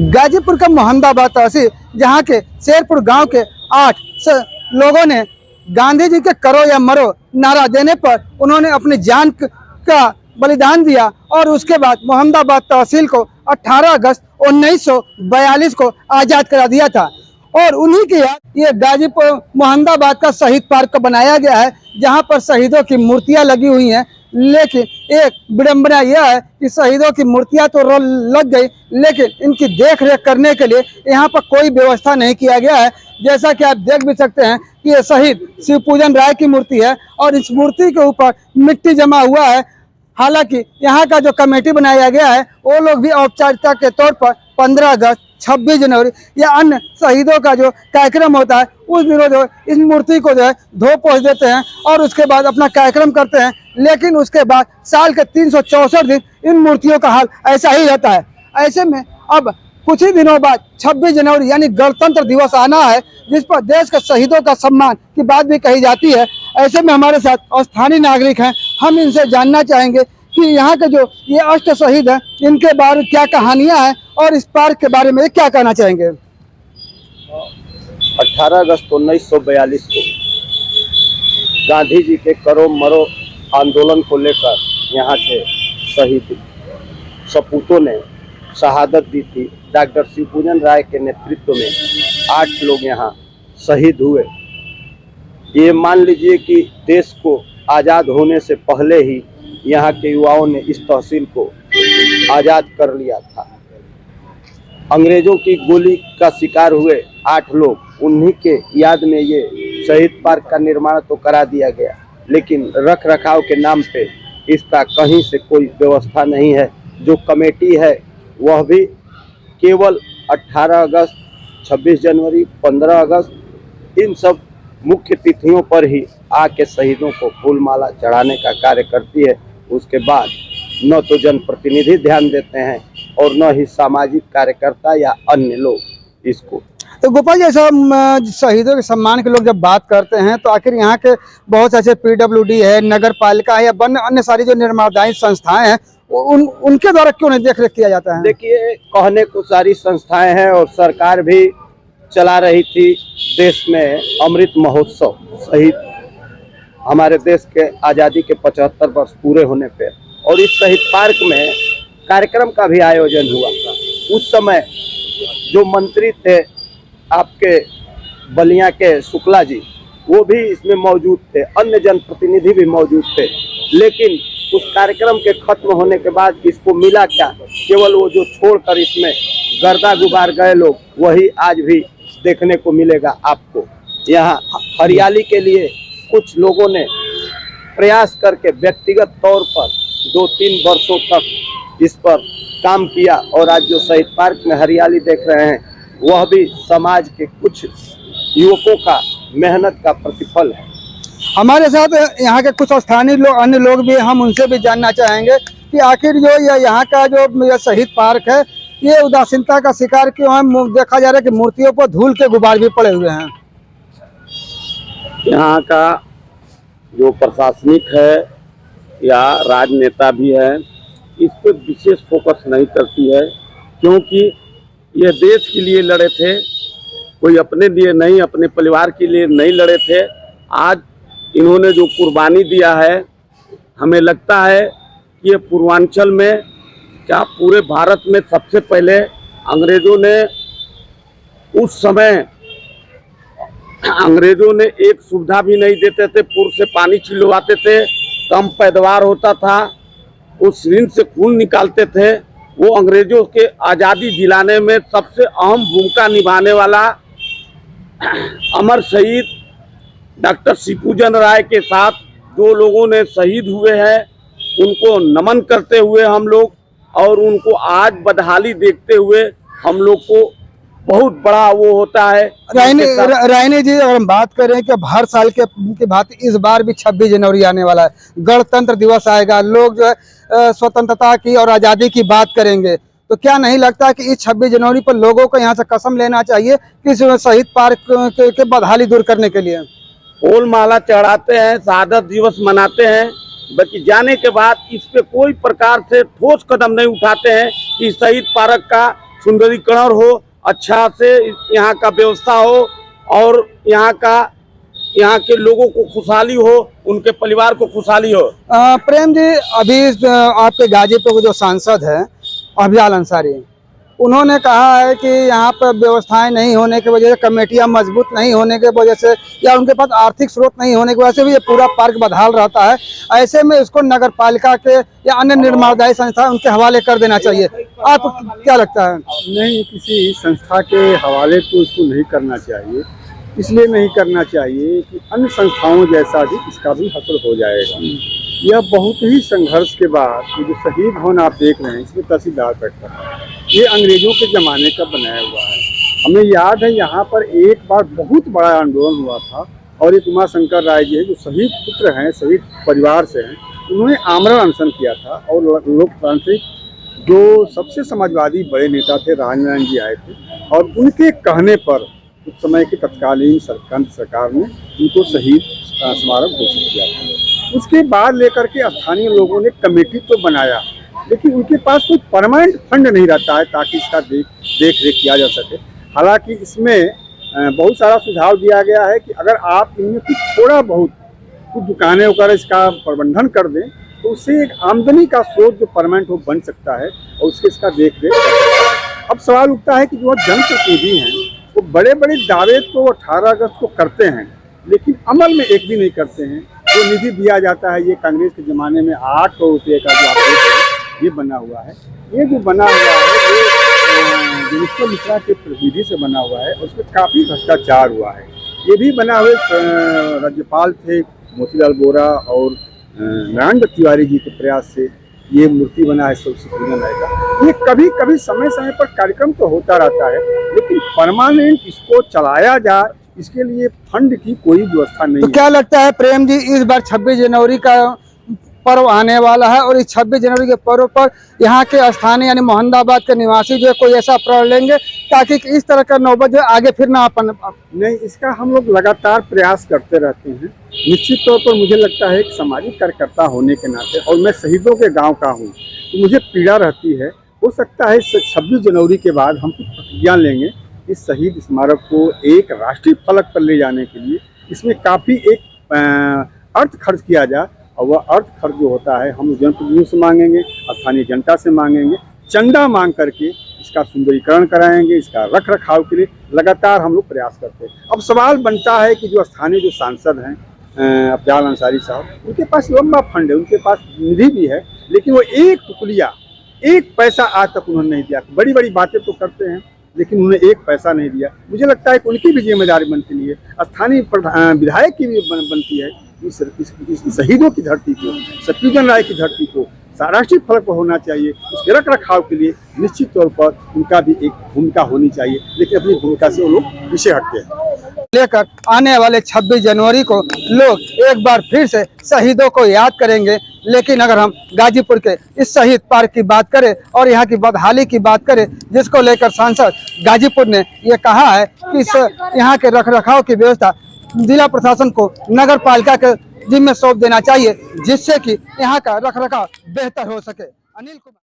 गाजीपुर का मोहम्मदाबाद तहसील जहां के शेरपुर गांव के 8 लोगों ने गांधी जी के करो या मरो नारा देने पर उन्होंने अपनी जान का बलिदान दिया और उसके बाद मोहम्मदाबाद तहसील को 18 अगस्त 1942 को आज़ाद करा दिया था। और उन्हीं की याद ये गाजीपुर मोहम्मदाबाद का शहीद पार्क बनाया गया है, जहां पर शहीदों की मूर्तियां लगी हुई हैं। लेकिन एक विडंबना यह है कि शहीदों की मूर्तियां तो लग गई, लेकिन इनकी देख रेख करने के लिए यहाँ पर कोई व्यवस्था नहीं किया गया है। जैसा कि आप देख भी सकते हैं कि ये शहीद शिवपूजन राय की मूर्ति है और इस मूर्ति के ऊपर मिट्टी जमा हुआ है। हालांकि यहाँ का जो कमेटी बनाया गया है वो लोग भी औपचारिकता के तौर पर 15 अगस्त 26 जनवरी या अन्य शहीदों का जो कार्यक्रम होता है उस दिनों जो इस मूर्ति को जो है धो पोंछ देते हैं और उसके बाद अपना कार्यक्रम करते हैं। लेकिन उसके बाद साल के 364 दिन इन मूर्तियों का हाल ऐसा ही रहता है। ऐसे में अब कुछ ही दिनों बाद 26 जनवरी यानी गणतंत्र दिवस आना है, जिस पर देश के शहीदों का सम्मान की बात भी कही जाती है। ऐसे में हमारे साथ स्थानीय नागरिक हैं, हम इनसे जानना चाहेंगे कि यहाँ के जो ये अष्ट शहीद हैं इनके बारे में क्या कहानियाँ हैं और इस पार्क के बारे में क्या कहना चाहेंगे। 18 अगस्त 1942 को गांधी जी के करो मरो आंदोलन को लेकर यहाँ के शहीद सपूतों ने शहादत दी थी। डॉक्टर शिवपूजन राय के नेतृत्व में 8 लोग यहाँ शहीद हुए। ये मान लीजिए कि देश को आज़ाद होने से पहले ही यहाँ के युवाओं ने इस तहसील को आज़ाद कर लिया था। अंग्रेजों की गोली का शिकार हुए 8 लोग, उन्हीं के याद में ये शहीद पार्क का निर्माण तो करा दिया गया, लेकिन रख रखाव के नाम पे इसका कहीं से कोई व्यवस्था नहीं है। जो कमेटी है वह भी केवल 18 अगस्त, 26 जनवरी, 15 अगस्त इन सब मुख्य तिथियों पर ही आके शहीदों को फूल माला चढ़ाने का कार्य करती है। उसके बाद न तो जनप्रतिनिधि ध्यान देते हैं और न ही सामाजिक कार्यकर्ता या अन्य लोग इसको। तो गोपाल जी, शहीदों के सम्मान के लोग जब बात करते हैं तो आखिर यहाँ के बहुत ऐसे PWD है, नगर पालिका है या अन्य सारी जो निर्माणदायी संस्थाएं हैं उनके द्वारा क्यों नहीं देख रेख किया जाता है? देखिए, कहने को सारी संस्थाएं हैं और सरकार भी चला रही थी देश में अमृत महोत्सव। शहीद हमारे देश के आज़ादी के 75 वर्ष पूरे होने पे और इस शहीद पार्क में कार्यक्रम का भी आयोजन हुआ था। उस समय जो मंत्री थे आपके बलिया के शुक्ला जी, वो भी इसमें मौजूद थे, अन्य जनप्रतिनिधि भी मौजूद थे। लेकिन उस कार्यक्रम के खत्म होने के बाद इसको मिला क्या? केवल वो जो छोड़कर इसमें गर्दा गुबार गए लोग, वही आज भी देखने को मिलेगा आपको। यहाँ हरियाली के लिए कुछ लोगों ने प्रयास करके व्यक्तिगत तौर पर 2-3 वर्षों तक इस पर काम किया और आज जो शहीद पार्क में हरियाली देख रहे हैं वह भी समाज के कुछ युवकों का मेहनत का प्रतिफल है। हमारे साथ यहाँ के कुछ स्थानीय लोग, अन्य लोग भी, हम उनसे भी जानना चाहेंगे कि आखिर जो यहाँ का जो शहीद पार्क है ये उदासीनता का शिकार क्यों है? देखा जा रहा है कि मूर्तियों पर धूल के गुबार भी पड़े हुए हैं। यहाँ का जो प्रशासनिक है या राजनेता भी है, इस पर विशेष फोकस नहीं करती है, क्योंकि ये देश के लिए लड़े थे, कोई अपने लिए नहीं, अपने परिवार के लिए नहीं लड़े थे। आज इन्होंने जो कुर्बानी दिया है, हमें लगता है कि ये पूर्वांचल में क्या पूरे भारत में सबसे पहले अंग्रेज़ों ने उस समय अंग्रेज़ों ने एक सुविधा भी नहीं देते थे, पूर्व से पानी छिलवाते थे, कम पैदावार होता था, उस ऋण से खून निकालते थे। वो अंग्रेज़ों के आज़ादी दिलाने में सबसे अहम भूमिका निभाने वाला अमर शहीद डॉक्टर शिवपूजन राय के साथ जो लोगों ने शहीद हुए हैं उनको नमन करते हुए हम लोग, और उनको आज बदहाली देखते हुए हम लोग को बहुत बड़ा वो होता है। रायनी जी, अगर हम बात करें कि हर साल के भांति इस बार भी 26 जनवरी आने वाला है, गणतंत्र दिवस आएगा, लोग जो है स्वतंत्रता की और आज़ादी की बात करेंगे, तो क्या नहीं लगता कि इस 26 जनवरी पर लोगों को यहाँ से कसम लेना चाहिए कि शहीद पार्क के बदहाली दूर करने के लिए फूल माला चढ़ाते हैं, शहादत दिवस मनाते हैं, बाकी जाने के बाद इस पे कोई प्रकार से ठोस कदम नहीं उठाते हैं कि शहीद पार्क का सुंदरीकरण हो, अच्छा से यहाँ का व्यवस्था हो और यहाँ के लोगों को खुशहाली हो, उनके परिवार को खुशहाली हो। प्रेम जी, अभी आपके गाजीपुर के जो सांसद हैं अफजाल अंसारी, उन्होंने कहा है कि यहाँ पर व्यवस्थाएं नहीं होने की वजह से, कमेटियां मजबूत नहीं होने की वजह से या उनके पास आर्थिक स्रोत नहीं होने की वजह से भी ये पूरा पार्क बदहाल रहता है। ऐसे में इसको नगर पालिका के या अन्य निर्माणदायी संस्था उनके हवाले कर देना चाहिए। आपको क्या लगता है? नहीं, किसी संस्था के हवाले तो इसको नहीं करना चाहिए। इसलिए नहीं करना चाहिए कि अन्य संस्थाओं जैसा भी इसका भी हासिल हो जाएगा। यह बहुत ही संघर्ष के बाद ये जो शहीद भवन आप देख रहे हैं, इसमें तहसीलदार बैठता है, ये अंग्रेजों के ज़माने का बनाया हुआ है। हमें याद है यहाँ पर एक बार बहुत बड़ा आंदोलन हुआ था और एक उमाशंकर राय जी है जो शहीद पुत्र हैं, शहीद परिवार से हैं, उन्होंने आमरण अनशन किया था और लोकतांत्रिक जो सबसे समाजवादी बड़े नेता थे राजनारायण जी आए थे और उनके कहने पर उस समय की तत्कालीन सरकार ने उनको शहीद स्मारक घोषित किया था। उसके बाद लेकर के स्थानीय लोगों ने कमेटी तो बनाया, लेकिन उनके पास कोई परमानेंट फंड नहीं रहता है ताकि इसका देख रेख किया जा सके। हालांकि इसमें बहुत सारा सुझाव दिया गया है कि अगर आप इनमें कुछ थोड़ा बहुत कुछ दुकानें वगैरह इसका प्रबंधन कर दें तो उससे एक आमदनी का स्रोत जो परमानेंट हो बन सकता है और उसके इसका देख रेख। अब सवाल उठता है कि जो जनप्रतिनिधि हैं वो बड़े बड़े दावे तो 18 अगस्त को करते हैं, लेकिन अमल में एक भी नहीं करते हैं। जो निधि दिया जाता है, ये कांग्रेस के ज़माने में 8 करोड़ रुपये का जो आप देख रहे हैं ये बना हुआ है। ये जो बना हुआ है ये मिनिस्टर मिश्रा के प्रतिनिधि से बना हुआ है और उसमें काफ़ी भ्रष्टाचार हुआ है। ये भी बना हुए राज्यपाल थे मोतीलाल वोरा और नारायण दत्त तिवारी जी के प्रयास से ये मूर्ति बना है पूजन आएगा। ये कभी कभी समय समय पर कार्यक्रम तो होता रहता है, लेकिन परमानेंट इसको चलाया जाए इसके लिए फंड की कोई व्यवस्था नहीं। तो क्या लगता है प्रेम जी, इस बार 26 जनवरी का पर्व आने वाला है और इस 26 जनवरी के पर्व पर यहाँ के स्थानीय यानी मोहम्मदाबाद के निवासी जो है कोई ऐसा प्रण लेंगे ताकि इस तरह का नौबत जो आगे फिर ना अपन? नहीं, इसका हम लोग लगातार प्रयास करते रहते हैं। निश्चित तौर पर मुझे लगता है कि सामाजिक कार्यकर्ता होने के नाते और मैं शहीदों के गांव का हूं तो मुझे पीड़ा रहती है। हो सकता है 26 जनवरी के बाद हम कुछ प्रतिज्ञा लेंगे इस शहीद स्मारक को एक राष्ट्रीय फलक पर ले जाने के लिए। इसमें काफ़ी एक अर्थ खर्च किया जाए और वह अर्थ खर्च जो होता है हम जनप्रतिनिधियों से मांगेंगे, स्थानीय जनता से मांगेंगे, चंदा मांग करके इसका सुंदरीकरण कराएंगे। इसका रख रखाव के लिए लगातार हम लोग प्रयास करते हैं। अब सवाल बनता है कि जो स्थानीय जो सांसद हैं अफजाल अंसारी साहब, उनके पास लंबा फंड है, उनके पास निधि भी है, लेकिन वो एक टुकड़िया एक पैसा आज तक उन्होंने नहीं दिया। बड़ी बड़ी बातें तो करते हैं लेकिन उन्होंने एक पैसा नहीं दिया। मुझे लगता है कि उनकी भी जिम्मेदारी बनती है, स्थानीय विधायक की भी बनती है इस शहीदों की धरती को, सत्यजन राय की धरती को राष्ट्रीय फलक पर होना चाहिए। उसके रख रखाव के लिए निश्चित तौर पर उनका भी एक भूमिका होनी चाहिए, लेकिन अपनी भूमिका से वो लोग पीछे हटते हैं। लेकर आने वाले 26 जनवरी को लोग एक बार फिर से शहीदों को याद करेंगे। लेकिन अगर हम गाजीपुर के इस शहीद पार्क की बात करें और यहाँ की बदहाली की बात करें, जिसको लेकर सांसद गाजीपुर ने ये कहा है कि यहाँ के रख रखाव की व्यवस्था जिला प्रशासन को नगर पालिका के जिम्मे सौंप देना चाहिए, जिससे कि यहाँ का रख रखाव बेहतर हो सके। अनिल कुमार।